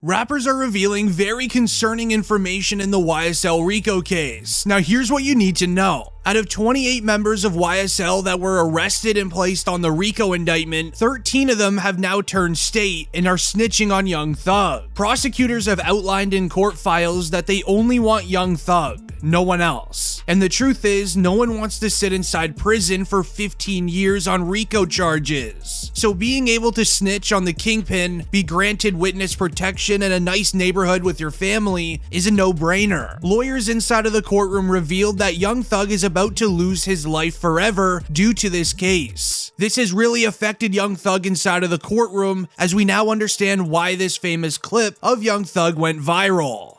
Rappers are revealing very concerning information in the YSL RICO case. Now here's what you need to know. Out of 28 members of YSL that were arrested and placed on the RICO indictment, 13 of them have now turned state and are snitching on Young Thug. Prosecutors have outlined in court files that they only want Young Thug, no one else. And the truth is, no one wants to sit inside prison for 15 years on RICO charges. So being able to snitch on the kingpin, be granted witness protection and a nice neighborhood with your family is a no-brainer. Lawyers inside of the courtroom revealed that Young Thug is about to lose his life forever due to this case. This has really affected Young Thug inside of the courtroom, as we now understand why this famous clip of Young Thug went viral.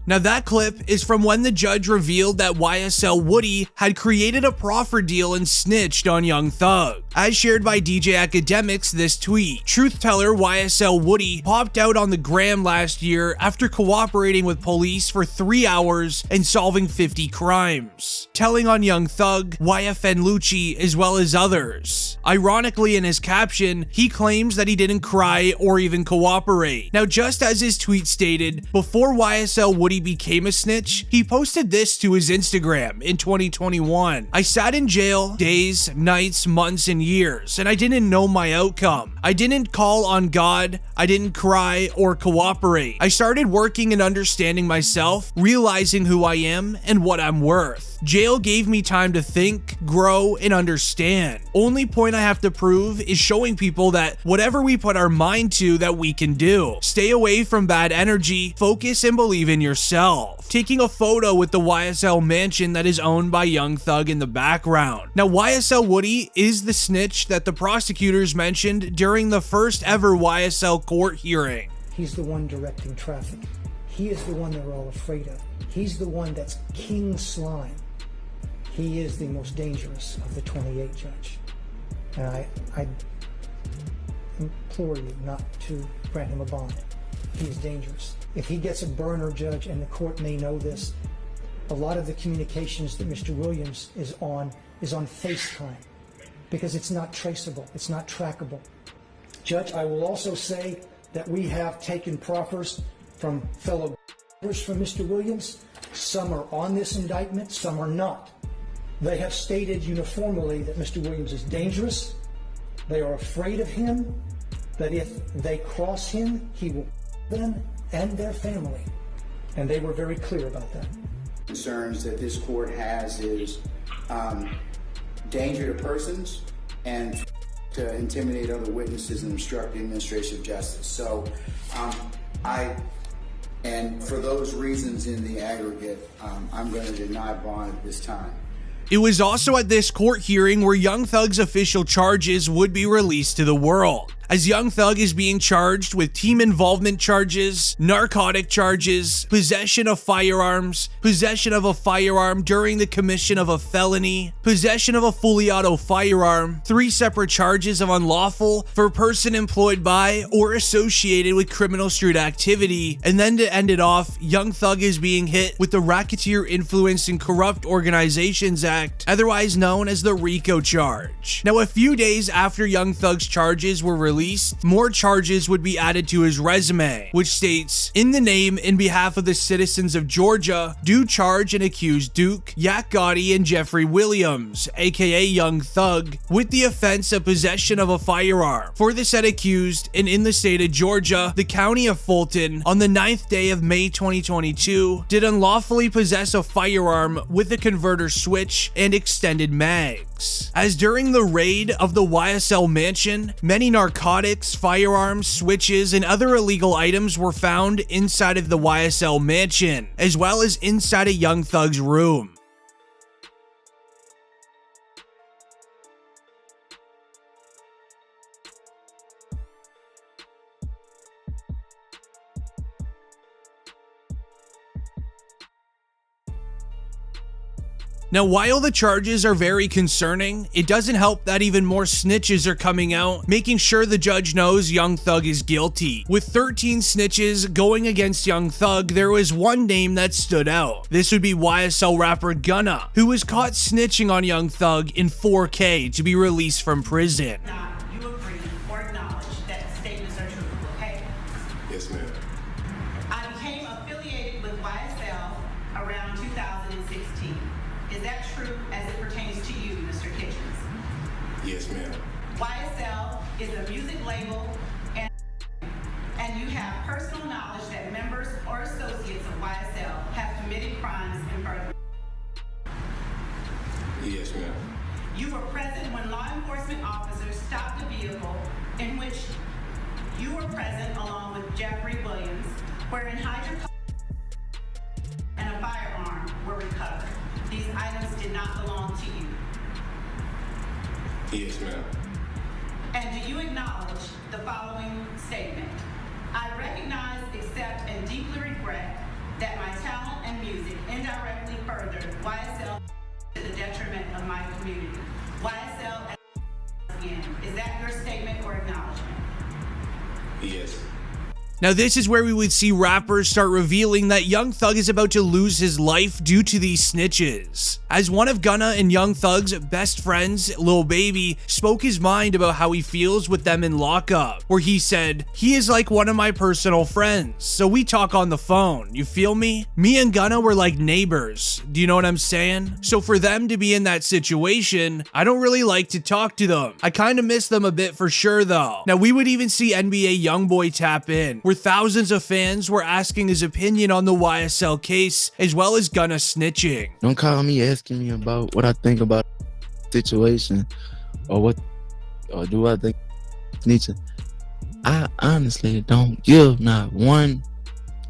Now that clip is from when the judge revealed that YSL Woody had created a proffer deal and snitched on Young Thug. As shared by DJ Academics, this tweet, truth teller YSL Woody popped out on the gram last year after cooperating with police for 3 hours and solving 50 crimes, telling on Young Thug, YFN Lucci, as well as others. Ironically, in his caption, he claims that he didn't cry or even cooperate. Now, just as his tweet stated, before YSL Woody became a snitch, he posted this to his Instagram in 2021. I sat in jail days, nights, months, and years, and I didn't know my outcome. I didn't call on God, I didn't cry or cooperate. I started working and understanding myself, realizing who I am and what I'm worth. Jail gave me time to think, grow, and understand. Only point I have to prove is showing people that whatever we put our mind to, that we can do. Stay away from bad energy, focus and believe in yourself. Taking a photo with the YSL mansion that is owned by Young Thug in the background. Now, YSL Woody is the snitch that the prosecutors mentioned during the first ever YSL court hearing. He's the one directing traffic. He is the one they're all afraid of. He's the one that's King Slime. He is the most dangerous of the 28, Judge. And I implore you not to grant him a bond. He is dangerous. If he gets a burner, Judge, and the court may know this, a lot of the communications that Mr. Williams is on FaceTime, because it's not traceable, it's not trackable. Judge, I will also say that we have taken proffers from fellow from Mr. Williams. Some are on this indictment, some are not. They have stated uniformly that Mr. Williams is dangerous. They are afraid of him, that if they cross him, he will them and their family. And they were very clear about that. Concerns that this court has is danger to persons and to intimidate other witnesses and obstruct the administration of justice. So and for those reasons in the aggregate, I'm going to deny bond at this time. It was also at this court hearing where Young Thug's official charges would be released to the world, as Young Thug is being charged with team involvement charges, narcotic charges, possession of firearms, possession of a firearm during the commission of a felony, possession of a fully auto firearm, 3 separate charges of unlawful for a person employed by or associated with criminal street activity, and then to end it off, Young Thug is being hit with the Racketeer Influenced and Corrupt Organizations Act, otherwise known as the RICO charge. Now, a few days after Young Thug's charges were released, more charges would be added to his resume, which states, in the name and behalf of the citizens of Georgia, do charge and accuse Duke, Yak Gotti, and Jeffrey Williams, aka Young Thug, with the offense of possession of a firearm. For the said accused, and in the state of Georgia, the county of Fulton, on the 9th day of May 2022, did unlawfully possess a firearm with a converter switch and extended mags. As during the raid of the YSL mansion, many narcotics, firearms, switches, and other illegal items were found inside of the YSL mansion, as well as inside of Young Thug's room. Now, while the charges are very concerning, it doesn't help that even more snitches are coming out, making sure the judge knows Young Thug is guilty. With 13 snitches going against Young Thug, there was one name that stood out. This would be YSL rapper Gunna, who was caught snitching on Young Thug in 4K to be released from prison. You agree or acknowledge that statements are true, okay? Yes, ma'am. I became affiliated with YSL around 2016. Is that true as it pertains to you, Mr. Kitchens? Yes, ma'am. YSL is a music label and you have personal knowledge that members or associates of YSL have committed crimes in furtherance. Yes, ma'am. You were present when law enforcement officers stopped a vehicle in which you were present along with Jeffrey Williams, wherein hydrocarbons and a firearm were recovered. These items did not belong to you. Yes, ma'am. And do you acknowledge the following statement? I recognize, accept, and deeply regret that my talent and music indirectly furthered YSL to the detriment of my community. YSL again. Is that your statement or acknowledgement? Yes. Now, this is where we would see rappers start revealing that Young Thug is about to lose his life due to these snitches. As one of Gunna and Young Thug's best friends, Lil Baby, spoke his mind about how he feels with them in lockup, where he said, "He is like one of my personal friends, so we talk on the phone, you feel me? Me and Gunna were like neighbors, do you know what I'm saying? So for them to be in that situation, I don't really like to talk to them. I kind of miss them a bit for sure though." Now, we would even see NBA YoungBoy tap in, where thousands of fans were asking his opinion on the YSL case, as well as Gunna snitching. Don't call me asking me about what I think about the situation or do I think snitching. I honestly don't give not one.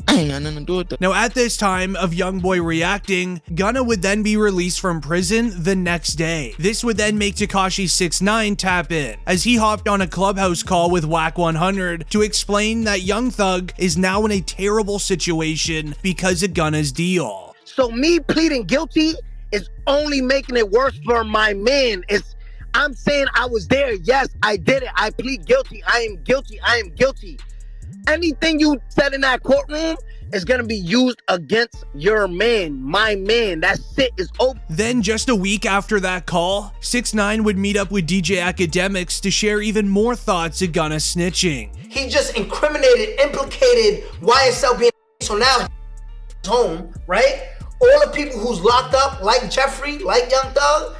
I ain't got nothing to do with that. Now, at this time of YoungBoy reacting, Gunna would then be released from prison the next day. This would then make Tekashi 6ix9ine tap in, as he hopped on a Clubhouse call with Wack 100 to explain that Young Thug is now in a terrible situation because of Gunna's deal. So me pleading guilty is only making it worse for my man. I'm saying I was there. Yes, I did it. I plead guilty. I am guilty. I am guilty. Anything you said in that courtroom is going to be used against your man, my man. That's it. It's over. Then just a week after that call, 6ix9ine would meet up with DJ Academics to share even more thoughts of Gunna snitching. He just implicated YSL being so now he's home, right? All the people who's locked up, like Jeffrey, like Young Thug,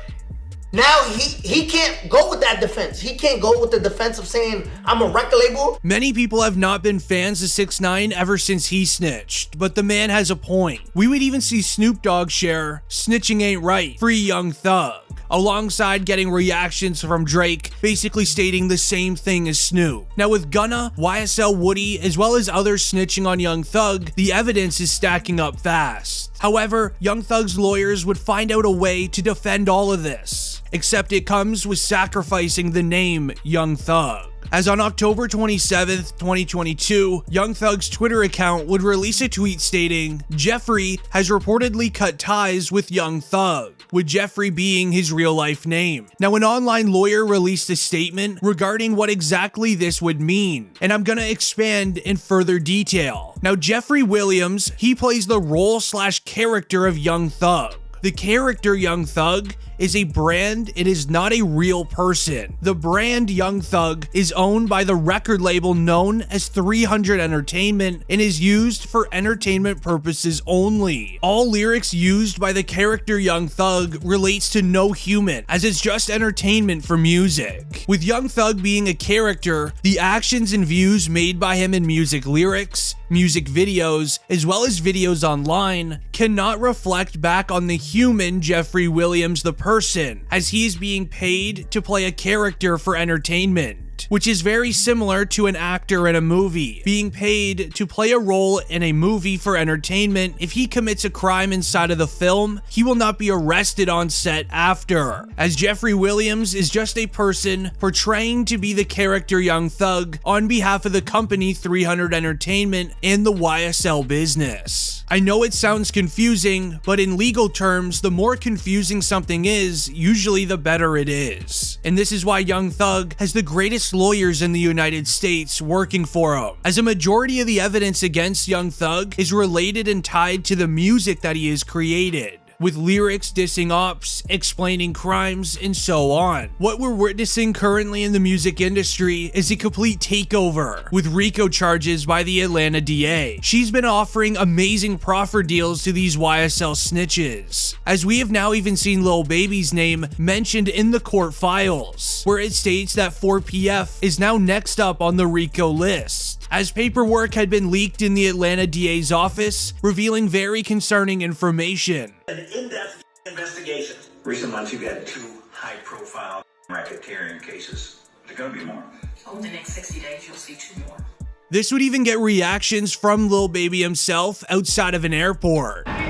now he can't go with that defense. He can't go with the defense of saying, I'm a record label. Many people have not been fans of 6ix9ine ever since he snitched, but the man has a point. We would even see Snoop Dogg share, "Snitching ain't right, free Young Thug," alongside getting reactions from Drake, basically stating the same thing as Snoop. Now with Gunna, YSL Woody, as well as others snitching on Young Thug, the evidence is stacking up fast. However, Young Thug's lawyers would find out a way to defend all of this, except it comes with sacrificing the name Young Thug. As on October 27th, 2022, Young Thug's Twitter account would release a tweet stating, "Jeffrey has reportedly cut ties with Young Thug," with Jeffrey being his real-life name. Now, an online lawyer released a statement regarding what exactly this would mean, and I'm gonna expand in further detail. Now, Jeffrey Williams, he plays the role/character of Young Thug. The character Young Thug is a brand, it is not a real person. The brand Young Thug is owned by the record label known as 300 Entertainment and is used for entertainment purposes only. All lyrics used by the character Young Thug relates to no human, as it's just entertainment for music. With Young Thug being a character, the actions and views made by him in music lyrics, music videos, as well as videos online, cannot reflect back on the human Jeffrey Williams the person, as he is being paid to play a character for entertainment. entertainment, which is very similar to an actor in a movie being paid to play a role in a movie for entertainment. If he commits a crime inside of the film, he will not be arrested on set after, as Jeffrey Williams is just a person portraying to be the character Young Thug on behalf of the company 300 Entertainment and the YSL business. I know it sounds confusing, but in legal terms, the more confusing something is, usually the better it is. And this is why Young Thug has the greatest lawyers in the United States working for him, as a majority of the evidence against Young Thug is related and tied to the music that he has created, with lyrics dissing ops, explaining crimes, and so on. What we're witnessing currently in the music industry is a complete takeover, with RICO charges by the Atlanta DA. She's been offering amazing proffer deals to these YSL snitches, as we have now even seen Lil Baby's name mentioned in the court files, where it states that 4PF is now next up on the RICO list, as paperwork had been leaked in the Atlanta DA's office, revealing very concerning information. An in-depth investigation. Recent months, you've had 2 high-profile racketeering cases. There are going to be more. Over the next 60 days, you'll see 2 more. This would even get reactions from Lil Baby himself outside of an airport. How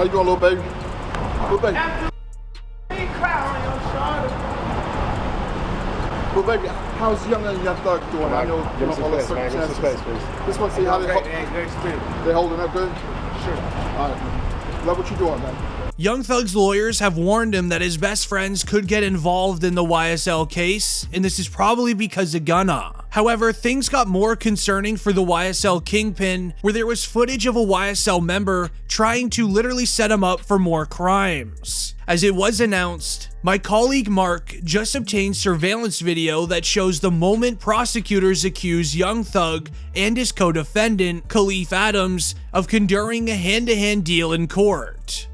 you doing, Lil Baby? Lil Baby. Lil Baby, how's Young Thug doing? I know all the circumstances. Just want to see how they holding up good? Sure. All right. Love what you're doing, man. Young Thug's lawyers have warned him that his best friends could get involved in the YSL case, and this is probably because of Gunna. However, things got more concerning for the YSL kingpin, where there was footage of a YSL member trying to literally set him up for more crimes. As it was announced, my colleague Mark just obtained surveillance video that shows the moment prosecutors accuse Young Thug and his co-defendant, Khalif Adams, of conduring a hand-to-hand deal in court.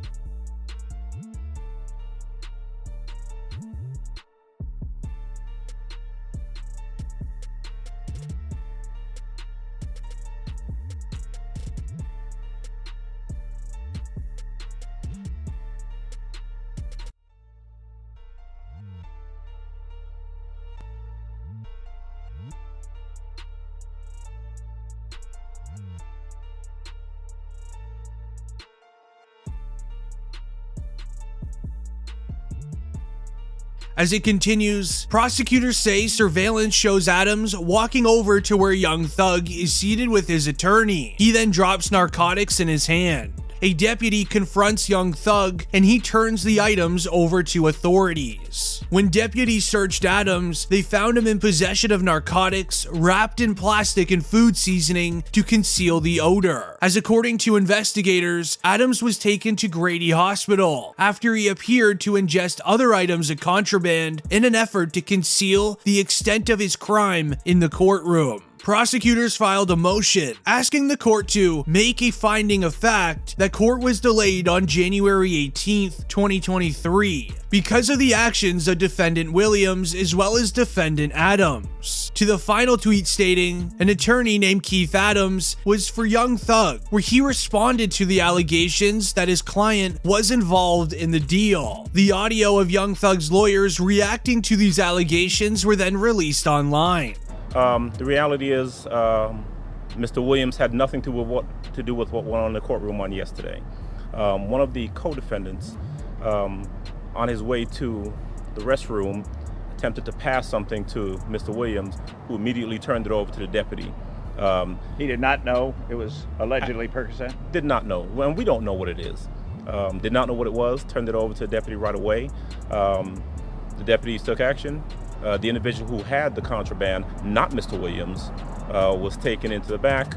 As it continues, prosecutors say surveillance shows Adams walking over to where Young Thug is seated with his attorney. He then drops narcotics in his hand. A deputy confronts Young Thug and he turns the items over to authorities. When deputies searched Adams, they found him in possession of narcotics wrapped in plastic and food seasoning to conceal the odor. As according to investigators, Adams was taken to Grady Hospital after he appeared to ingest other items of contraband in an effort to conceal the extent of his crime in the courtroom. Prosecutors filed a motion asking the court to make a finding of fact that court was delayed on January 18th, 2023 because of the actions of defendant Williams as well as defendant Adams. To the final tweet stating, an attorney named Keith Adams was for Young Thug, where he responded to the allegations that his client was involved in the deal. The audio of Young Thug's lawyers reacting to these allegations were then released online. The reality is, Mr. Williams had nothing to do with what went on in the courtroom on yesterday. One of the co-defendants, on his way to the restroom, attempted to pass something to Mr. Williams, who immediately turned it over to the deputy. He did not know it was allegedly Percocet? Did not know. Well, we don't know what it is. Did not know what it was, turned it over to the deputy right away. The deputies took action. The individual who had the contraband, not Mr. Williams, was taken into the back.